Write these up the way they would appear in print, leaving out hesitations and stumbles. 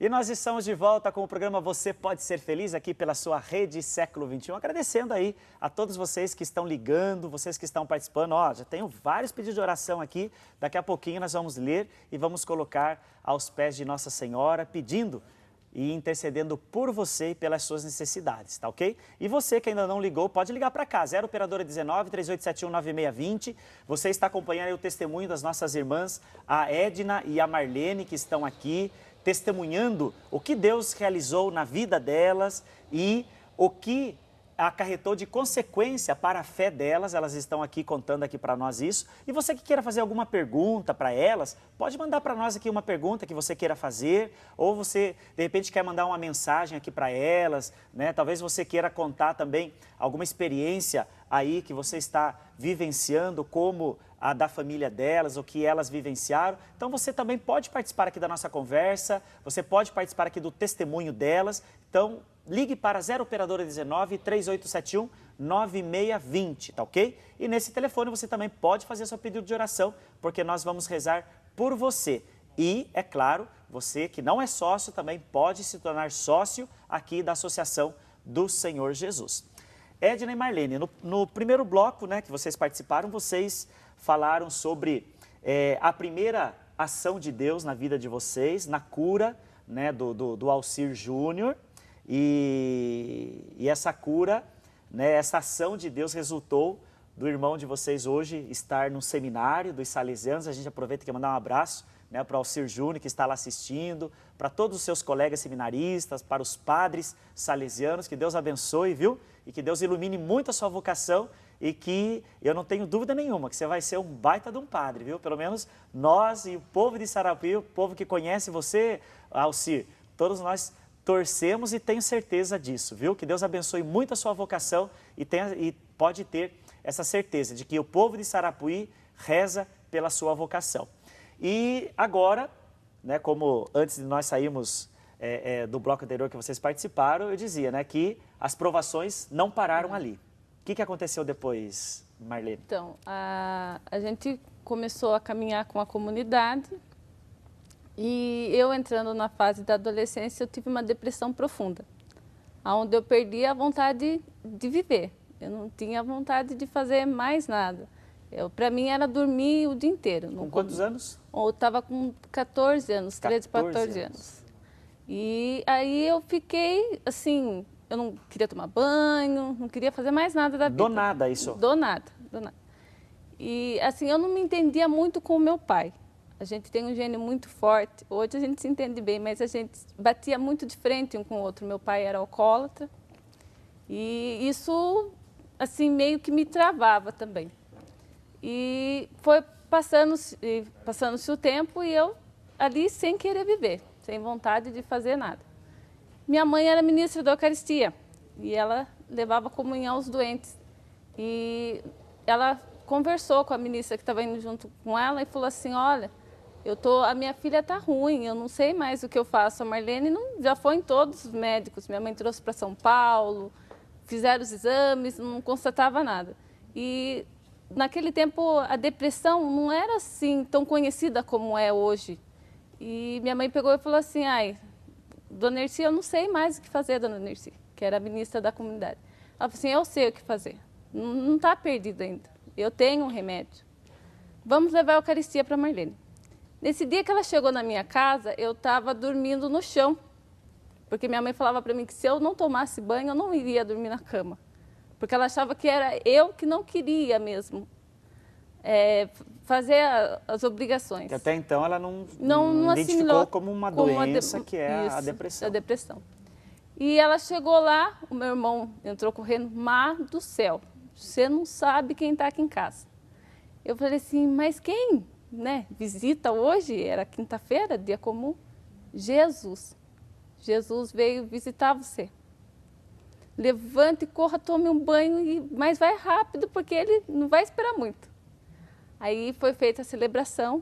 E nós estamos de volta com o programa Você Pode Ser Feliz, aqui pela sua Rede Século XXI. Agradecendo aí a todos vocês que estão ligando, vocês que estão participando. Ó, já tenho vários pedidos de oração aqui. Daqui a pouquinho nós vamos ler e vamos colocar aos pés de Nossa Senhora, pedindo e intercedendo por você e pelas suas necessidades, tá ok? E você que ainda não ligou, pode ligar para cá, 0 operadora 19 3871 9620. Você está acompanhando aí o testemunho das nossas irmãs, a Edna e a Marlene, que estão aqui, testemunhando o que Deus realizou na vida delas e o que acarretou de consequência para a fé delas. Elas estão aqui contando aqui para nós isso. E você que queira fazer alguma pergunta para elas, pode mandar para nós aqui uma pergunta que você queira fazer, ou você de repente quer mandar uma mensagem aqui para elas, né? Talvez você queira contar também alguma experiência aí que você está vivenciando, como a da família delas, o que elas vivenciaram. Então você também pode participar aqui da nossa conversa, você pode participar aqui do testemunho delas. Então ligue para 0 operadora 19 3871 9620, tá ok? E nesse telefone você também pode fazer seu pedido de oração, porque nós vamos rezar por você. E, é claro, você que não é sócio também pode se tornar sócio aqui da Associação do Senhor Jesus. Edna e Marlene, no primeiro bloco, né, que vocês participaram, vocês falaram sobre a primeira ação de Deus na vida de vocês, na cura, né, do Alcir Júnior. E essa cura, né, essa ação de Deus resultou do irmão de vocês hoje estar no seminário dos Salesianos. A gente aproveita que mandar um abraço, né, para o Alcir Júnior, que está lá assistindo, para todos os seus colegas seminaristas, para os padres salesianos. Que Deus abençoe, viu? E que Deus ilumine muito a sua vocação e que eu não tenho dúvida nenhuma que você vai ser um baita de um padre, viu? Pelo menos nós e o povo de Sarapuí, o povo que conhece você, Alcir, todos nós torcemos e tenho certeza disso, viu? Que Deus abençoe muito a sua vocação e pode ter essa certeza de que o povo de Sarapuí reza pela sua vocação. E agora, né, como antes de nós sairmos do bloco anterior que vocês participaram, eu dizia, né, que as provações não pararam ali. O que aconteceu depois, Marlene? Então, a gente começou a caminhar com a comunidade e eu entrando na fase da adolescência, eu tive uma depressão profunda, onde eu perdi a vontade de viver. Eu não tinha vontade de fazer mais nada. Para mim era dormir o dia inteiro. Com quantos anos? Eu estava com 14 anos, 13, 14 anos. E aí eu fiquei assim, eu não queria tomar banho, não queria fazer mais nada da vida. Do nada isso? Do nada, do nada. E assim, eu não me entendia muito com o meu pai. A gente tem um gênio muito forte. Hoje a gente se entende bem, mas a gente batia muito de frente um com o outro. Meu pai era alcoólatra e isso assim meio que me travava também. E foi passando-se o tempo e eu ali sem querer viver, sem vontade de fazer nada. Minha mãe era ministra da Eucaristia e ela levava comunhão aos doentes. E ela conversou com a ministra que estava indo junto com ela e falou assim, olha, a minha filha está ruim, eu não sei mais o que eu faço. A Marlene já foi em todos os médicos, minha mãe trouxe para São Paulo, fizeram os exames, não constatava nada. E naquele tempo, a depressão não era assim tão conhecida como é hoje. E minha mãe pegou e falou assim, ai, dona Nerci, eu não sei mais o que fazer, dona Nerci, que era a ministra da comunidade. Ela falou assim, eu sei o que fazer, não está perdido ainda, eu tenho um remédio. Vamos levar a Eucaristia para a Marlene. Nesse dia que ela chegou na minha casa, eu estava dormindo no chão, porque minha mãe falava para mim que se eu não tomasse banho, eu não iria dormir na cama. Porque ela achava que era eu que não queria mesmo fazer as obrigações. Que até então ela não identificou como uma doença que é a depressão. A depressão. E ela chegou lá, o meu irmão entrou correndo, mar do céu, você não sabe quem está aqui em casa. Eu falei assim, mas quem, né, visita hoje? Era quinta-feira, dia comum. Jesus. Jesus veio visitar você. Levante, corra, tome um banho, mas vai rápido, porque ele não vai esperar muito. Aí foi feita a celebração,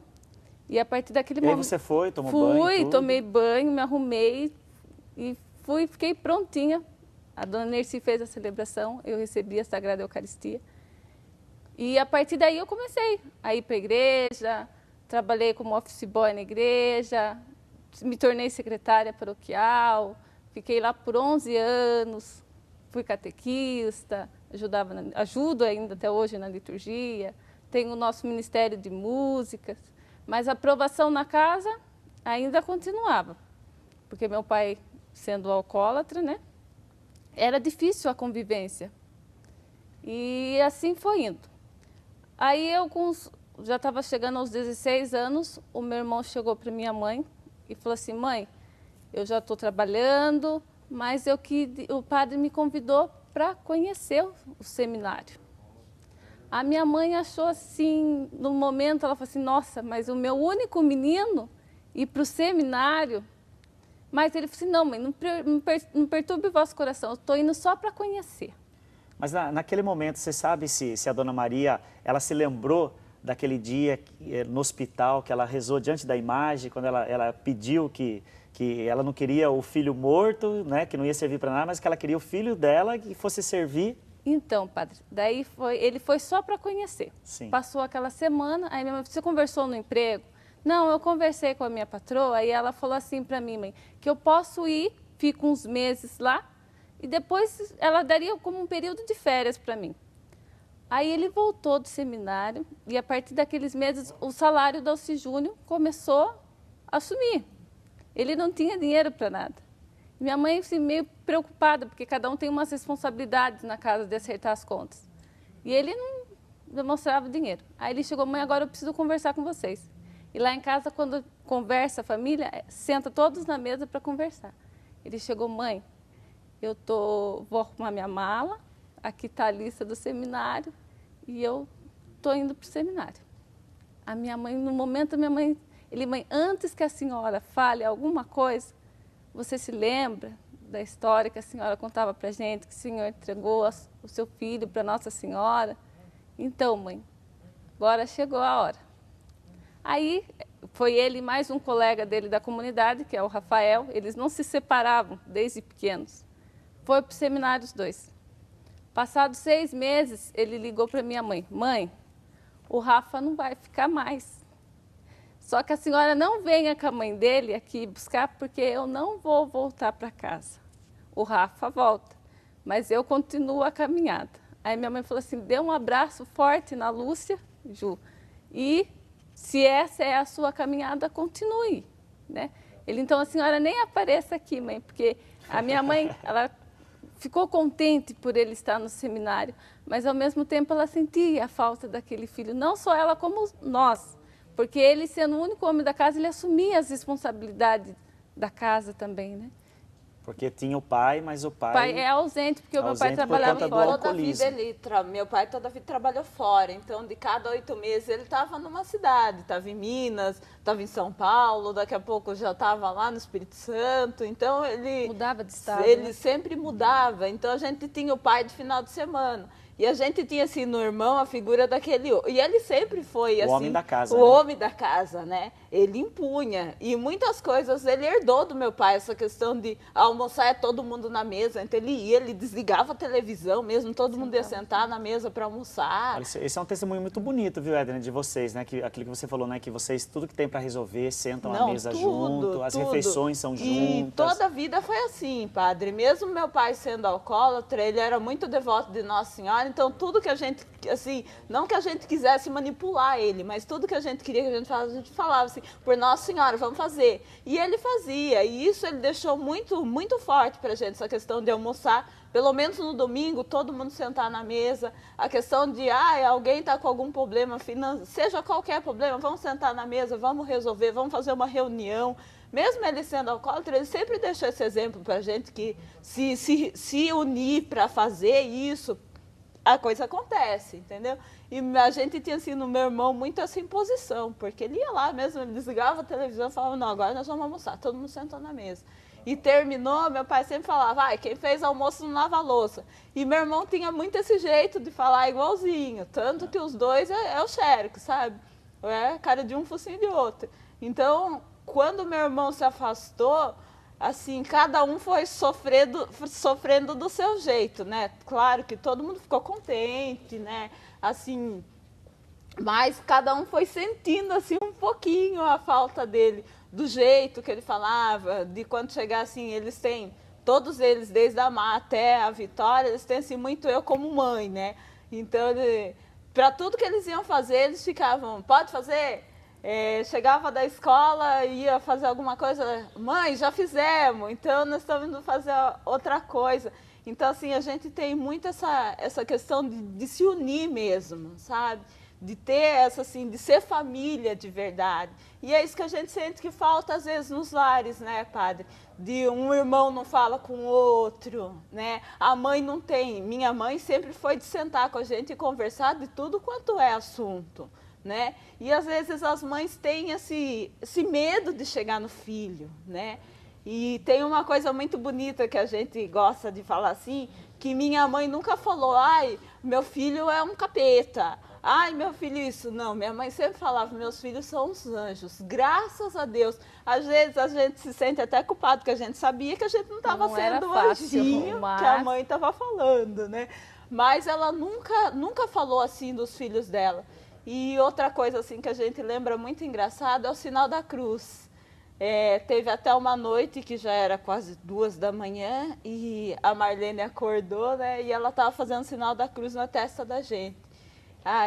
e a partir daquele momento... E aí você foi, tomou banho? Fui, tomei banho, me arrumei, e fiquei prontinha. A dona Nerci fez a celebração, eu recebi a Sagrada Eucaristia. E a partir daí eu comecei a ir para a igreja, trabalhei como office boy na igreja, me tornei secretária paroquial, fiquei lá por 11 anos, fui catequista, ajudo ainda até hoje na liturgia, tenho o nosso Ministério de Músicas, mas a aprovação na casa ainda continuava, porque meu pai, sendo alcoólatra, né, era difícil a convivência. E assim foi indo. Aí eu já estava chegando aos 16 anos, o meu irmão chegou para minha mãe e falou assim: mãe, eu já estou trabalhando, mas o padre me convidou para conhecer o seminário. A minha mãe achou assim, no momento, ela falou assim: nossa, mas o meu único menino ir para o seminário. Mas ele falou assim: não, mãe, não perturbe o vosso coração, eu estou indo só para conhecer. Mas naquele momento, você sabe se a Dona Maria, ela se lembrou daquele dia no hospital, que ela rezou diante da imagem, quando ela pediu que ela não queria o filho morto, né, que não ia servir para nada, mas que ela queria o filho dela que fosse servir? Então, padre, daí ele foi só para conhecer. Sim. Passou aquela semana, aí minha mãe: você conversou no emprego? Não, eu conversei com a minha patroa, e ela falou assim para mim: mãe, que eu posso ir, fico uns meses lá, e depois ela daria como um período de férias para mim. Aí ele voltou do seminário, e a partir daqueles meses o salário do Alci Júnior começou a sumir. Ele não tinha dinheiro para nada. Minha mãe, assim, meio preocupada, porque cada um tem umas responsabilidades na casa de acertar as contas. E ele não demonstrava dinheiro. Aí ele chegou: mãe, agora eu preciso conversar com vocês. E lá em casa, quando conversa a família, senta todos na mesa para conversar. Ele chegou: mãe, vou arrumar minha mala, aqui está a lista do seminário, e eu estou indo para o seminário. A minha mãe, no momento, mãe, antes que a senhora fale alguma coisa, você se lembra da história que a senhora contava para a gente, que o senhor entregou o seu filho para Nossa Senhora? Então, mãe, agora chegou a hora. Aí foi ele e mais um colega dele da comunidade, que é o Rafael, eles não se separavam desde pequenos. Foi para o seminário os dois. Passados 6 meses, ele ligou para minha mãe: mãe, o Rafa não vai ficar mais. Só que a senhora não venha com a mãe dele aqui buscar, porque eu não vou voltar para casa. O Rafa volta, mas eu continuo a caminhada. Aí minha mãe falou assim: dê um abraço forte na Lúcia, Ju, e se essa é a sua caminhada, continue, né? Ele: então a senhora nem apareça aqui, mãe, porque a minha mãe, ela ficou contente por ele estar no seminário, mas ao mesmo tempo ela sentia a falta daquele filho, não só ela como nós. Porque ele, sendo o único homem da casa, ele assumia as responsabilidades da casa também, né? Porque tinha o pai, mas o pai é ausente, porque o meu pai trabalhava fora. Meu pai toda a vida trabalhou fora, então de cada 8 meses ele estava numa cidade, estava em Minas, estava em São Paulo, daqui a pouco já estava lá no Espírito Santo, então ele... Mudava de estado. Ele, né? sempre mudava, então a gente tinha o pai de final de semana. E a gente tinha, assim, no irmão a figura daquele... E ele sempre foi, assim... O homem da casa, O né? homem da casa, né? Ele impunha. E muitas coisas ele herdou do meu pai, essa questão de almoçar todo mundo na mesa. Então ele ia, ele desligava a televisão mesmo, todo mundo ia sentar na mesa para almoçar. Esse é um testemunho muito bonito, viu, Edna, de vocês, né? Que, aquilo que você falou, né? Que vocês, tudo que tem para resolver, sentam à mesa junto, as refeições são juntas. E toda a vida foi assim, padre. Mesmo meu pai sendo alcoólatra, ele era muito devoto de Nossa Senhora. Então, tudo que a gente, assim, não que a gente quisesse manipular ele, mas tudo que a gente queria que a gente falava assim: por Nossa Senhora, vamos fazer. E ele fazia, e isso ele deixou muito, muito forte pra gente, essa questão de almoçar, pelo menos no domingo, todo mundo sentar na mesa. A questão de, alguém tá com algum problema financeiro, seja qualquer problema, vamos sentar na mesa, vamos resolver, vamos fazer uma reunião. Mesmo ele sendo alcoólatra, ele sempre deixou esse exemplo pra gente, que se unir para fazer isso, a coisa acontece, entendeu? E a gente tinha, assim, no meu irmão, muito essa imposição, porque ele ia lá mesmo, ele desligava a televisão e falava: não, agora nós vamos almoçar, todo mundo sentou na mesa. E terminou, meu pai sempre falava: quem fez almoço não lava a louça. E meu irmão tinha muito esse jeito de falar igualzinho, tanto que os dois é o xerique, sabe? É cara de um, focinho de outro. Então, quando meu irmão se afastou, assim, cada um foi sofrendo do seu jeito, né? Claro que todo mundo ficou contente, né? Assim, Mas cada um foi sentindo assim um pouquinho a falta dele, do jeito que ele falava, de quando chegar assim, eles têm, todos eles, desde a Má até a Vitória, eles têm assim, muito eu como mãe, né? Então, para tudo que eles iam fazer, eles ficavam, pode fazer? Chegava da escola, ia fazer alguma coisa, mãe, já fizemos, então nós estamos indo fazer outra coisa. Então, assim, a gente tem muito essa questão de se unir mesmo, sabe? De ter essa, assim, de ser família de verdade. E é isso que a gente sente que falta, às vezes, nos lares, né, padre? De um irmão não fala com o outro, né? A mãe não tem. Minha mãe sempre foi de sentar com a gente e conversar de tudo quanto é assunto, né? E, às vezes, as mães têm esse medo de chegar no filho, né? E tem uma coisa muito bonita que a gente gosta de falar assim, que minha mãe nunca falou, ai, meu filho é um capeta, ai, meu filho isso. Não, minha mãe sempre falava, meus filhos são os anjos, graças a Deus. Às vezes a gente se sente até culpado, porque a gente sabia que a gente não estava sendo o anjinho que a mãe estava falando, né? Mas ela nunca falou assim dos filhos dela. E outra coisa assim que a gente lembra muito engraçada é o sinal da cruz. Teve até uma noite que já era quase 2 da manhã e a Marlene acordou, né? E ela estava fazendo o sinal da cruz na testa da gente.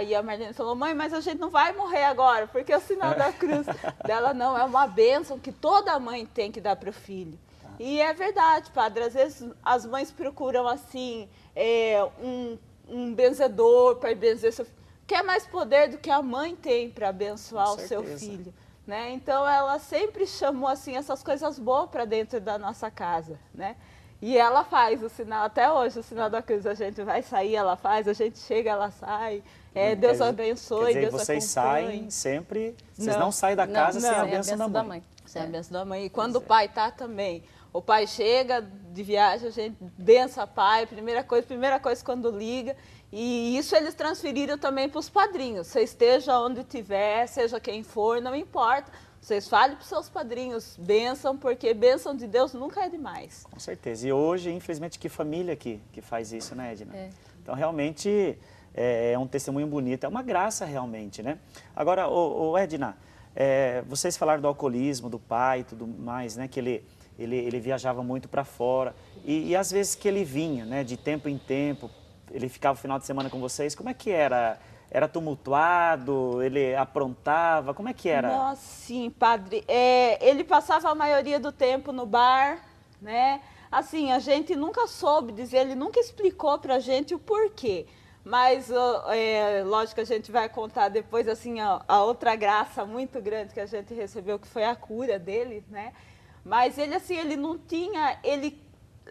E a Marlene falou, mãe, mas a gente não vai morrer agora, porque o sinal da cruz dela não, é uma bênção que toda mãe tem que dar para o filho. E é verdade, padre, às vezes as mães procuram assim, um benzedor para benzer seu filho. Quer mais poder do que a mãe tem para abençoar o seu filho. Né? Então, ela sempre chamou assim, essas coisas boas para dentro da nossa casa. Né? E ela faz o sinal, até hoje, o sinal da cruz. A gente vai sair, ela faz, a gente chega, ela sai. Deus abençoe, quer dizer, Deus vocês acompanhe. saem sempre, vocês não saem da casa sem a bênção da mãe. Sem a bênção da mãe. E quando o pai está também, o pai chega de viagem, a gente bença pai, primeira coisa quando liga. E isso eles transferiram também para os padrinhos. Você esteja onde estiver, seja quem for, não importa. Vocês falem para os seus padrinhos, bênção, porque bênção de Deus nunca é demais. Com certeza. E hoje, infelizmente, que família que faz isso, né, Edna? Então, realmente, é um testemunho bonito, é uma graça realmente, né? Agora, Edna, vocês falaram do alcoolismo, do pai e tudo mais, né? Que ele viajava muito para fora. E às vezes que ele vinha, né? De tempo em tempo, ele ficava o final de semana com vocês, como é que era? Era tumultuado? Ele aprontava? Como é que era? Nossa, sim, padre. Ele passava a maioria do tempo no bar, né? Assim, a gente nunca soube dizer, ele nunca explicou pra gente o porquê. Mas, lógico que a gente vai contar depois, assim, a outra graça muito grande que a gente recebeu, que foi a cura dele, né? Mas ele, assim, ele não tinha...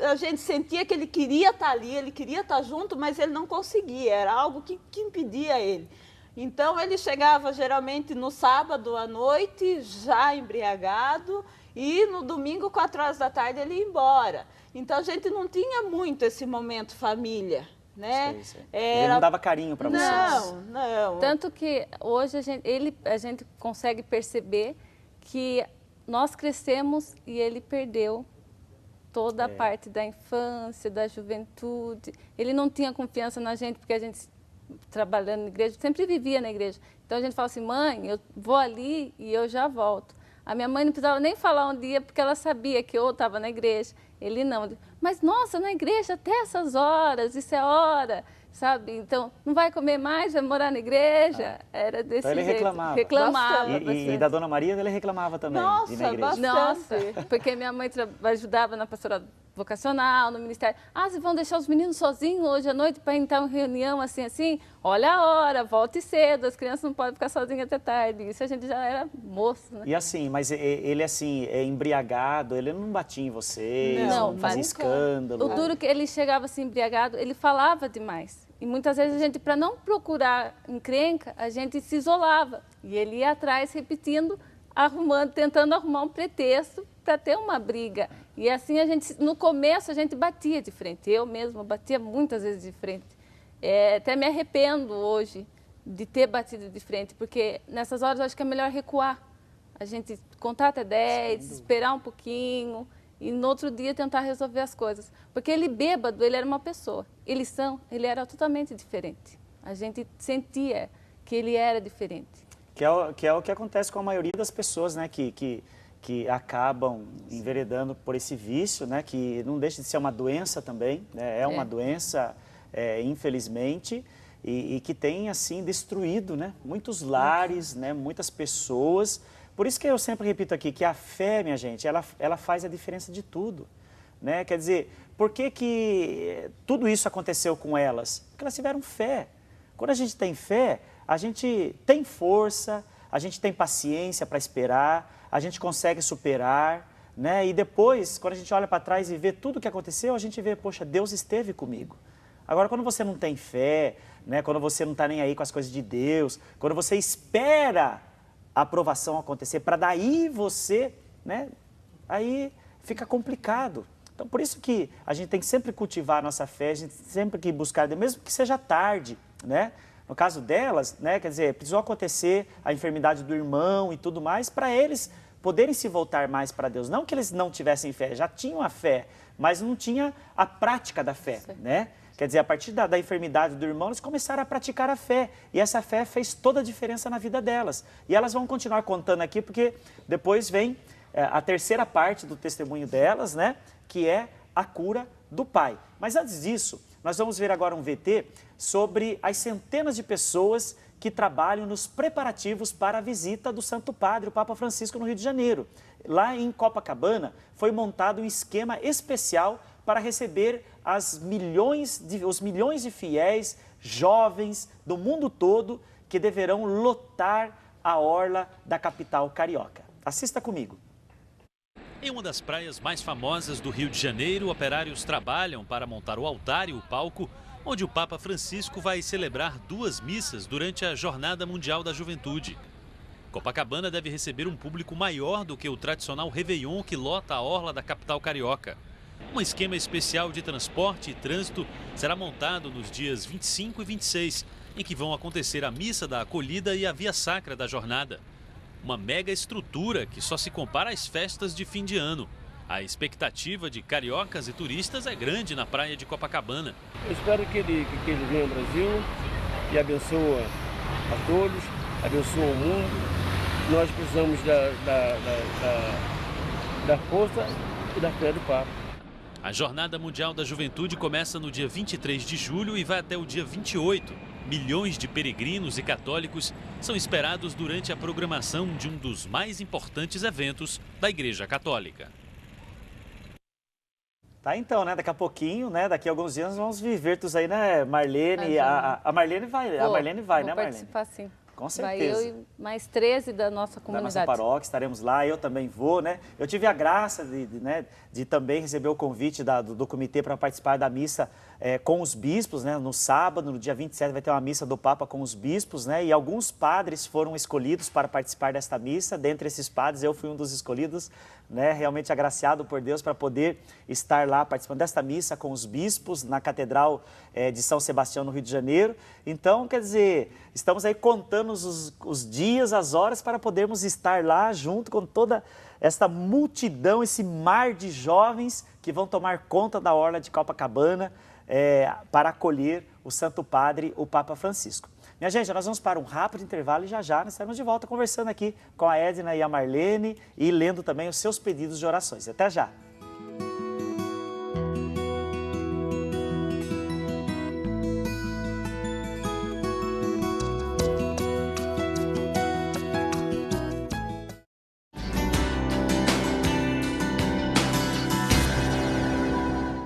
A gente sentia que ele queria estar ali, ele queria estar junto, mas ele não conseguia, era algo que impedia ele. Então, ele chegava geralmente no sábado à noite, já embriagado, e no domingo, 4 horas da tarde, ele ia embora. Então, a gente não tinha muito esse momento família, né? Sei. Ele não dava carinho para vocês? Não. Tanto que hoje a gente consegue perceber que nós crescemos e ele perdeu toda a parte da infância, da juventude. Ele não tinha confiança na gente, porque a gente, trabalhando na igreja, sempre vivia na igreja. Então a gente fala assim, mãe, eu vou ali e eu já volto. A minha mãe não precisava nem falar um dia, porque ela sabia que eu estava na igreja. Ele não. Mas, nossa, na igreja até essas horas, isso é hora, sabe? Então, não vai comer mais, vai morar na igreja. Era desse então ele jeito. Reclamava. E da Dona Maria, ele reclamava também. Nossa, ir na igreja. Nossa, porque minha mãe ajudava na pastoral vocacional, no ministério. Vocês vão deixar os meninos sozinhos hoje à noite para entrar em reunião assim? Olha a hora, volte cedo, as crianças não podem ficar sozinhas até tarde. Isso a gente já era moço, né? E assim, mas ele assim, embriagado, ele não batia em vocês, não fazia escândalo. O duro que ele chegava assim embriagado, ele falava demais. E muitas vezes a gente, para não procurar encrenca, a gente se isolava. E ele ia atrás repetindo, tentando arrumar um pretexto para ter uma briga. E assim, no começo, a gente batia de frente. Eu mesma batia muitas vezes de frente. Até me arrependo hoje de ter batido de frente, porque nessas horas eu acho que é melhor recuar. A gente contar até 10, esperar um pouquinho e no outro dia tentar resolver as coisas. Porque ele bêbado, ele era uma pessoa. Ele era totalmente diferente. A gente sentia que ele era diferente. Que é o que acontece com a maioria das pessoas, né? Que acabam enveredando por esse vício, né? Que não deixa de ser uma doença também, né? É uma doença, infelizmente, e que tem, assim, destruído, né? Muitos lares, né? Muitas pessoas. Por isso que eu sempre repito aqui que a fé, minha gente, ela faz a diferença de tudo, né? Quer dizer, por que tudo isso aconteceu com elas? Porque elas tiveram fé. Quando a gente tem fé, a gente tem força, a gente tem paciência para esperar, a gente consegue superar, né? E depois, quando a gente olha para trás e vê tudo o que aconteceu, a gente vê, poxa, Deus esteve comigo. Agora, quando você não tem fé, né? Quando você não está nem aí com as coisas de Deus, quando você espera a aprovação acontecer, para daí você, né? Aí fica complicado. Então, por isso que a gente tem que sempre cultivar a nossa fé, a gente sempre que buscar, mesmo que seja tarde, né? No caso delas, né? Quer dizer, precisou acontecer a enfermidade do irmão e tudo mais, para eles poderem se voltar mais para Deus. Não que eles não tivessem fé, já tinham a fé, mas não tinha a prática da fé, né? Quer dizer, a partir da enfermidade do irmão, eles começaram a praticar a fé. E essa fé fez toda a diferença na vida delas. E elas vão continuar contando aqui, porque depois vem a terceira parte do testemunho delas, né? Que é a cura do pai. Mas antes disso, nós vamos ver agora um VT sobre as centenas de pessoas que trabalham nos preparativos para a visita do Santo Padre, o Papa Francisco, no Rio de Janeiro. Lá em Copacabana, foi montado um esquema especial para receber os milhões de fiéis, jovens do mundo todo, que deverão lotar a orla da capital carioca. Assista comigo. Em uma das praias mais famosas do Rio de Janeiro, operários trabalham para montar o altar e o palco, onde o Papa Francisco vai celebrar 2 missas durante a Jornada Mundial da Juventude. Copacabana deve receber um público maior do que o tradicional Réveillon que lota a orla da capital carioca. Um esquema especial de transporte e trânsito será montado nos dias 25 e 26, em que vão acontecer a Missa da Acolhida e a Via Sacra da Jornada. Uma mega estrutura que só se compara às festas de fim de ano. A expectativa de cariocas e turistas é grande na praia de Copacabana. Eu espero que ele venha ao Brasil e abençoe a todos, abençoe o mundo. Nós precisamos da força e da fé do Papa. A Jornada Mundial da Juventude começa no dia 23 de julho e vai até o dia 28. Milhões de peregrinos e católicos são esperados durante a programação de um dos mais importantes eventos da Igreja Católica. Tá, então, né? Daqui a pouquinho, né? Daqui a alguns dias vamos viver todos aí, né, Marlene? A Marlene vai, vou né, Marlene? Participar, sim. Com certeza. Vai eu e mais 13 da nossa comunidade. Da nossa paróquia, estaremos lá, eu também vou, né? Eu tive a graça de também receber o convite do comitê para participar da missa com os bispos, né? No sábado, no dia 27, vai ter uma missa do Papa com os bispos, né? E alguns padres foram escolhidos para participar desta missa. Dentre esses padres, eu fui um dos escolhidos, né? Realmente agraciado por Deus para poder estar lá participando desta missa com os bispos na Catedral de São Sebastião, no Rio de Janeiro. Então, quer dizer, estamos aí contando os dias, as horas para podermos estar lá junto com toda esta multidão, esse mar de jovens que vão tomar conta da orla de Copacabana para acolher o Santo Padre, o Papa Francisco. Minha gente, nós vamos para um rápido intervalo e já nós estaremos de volta conversando aqui com a Edna e a Marlene e lendo também os seus pedidos de orações. Até já!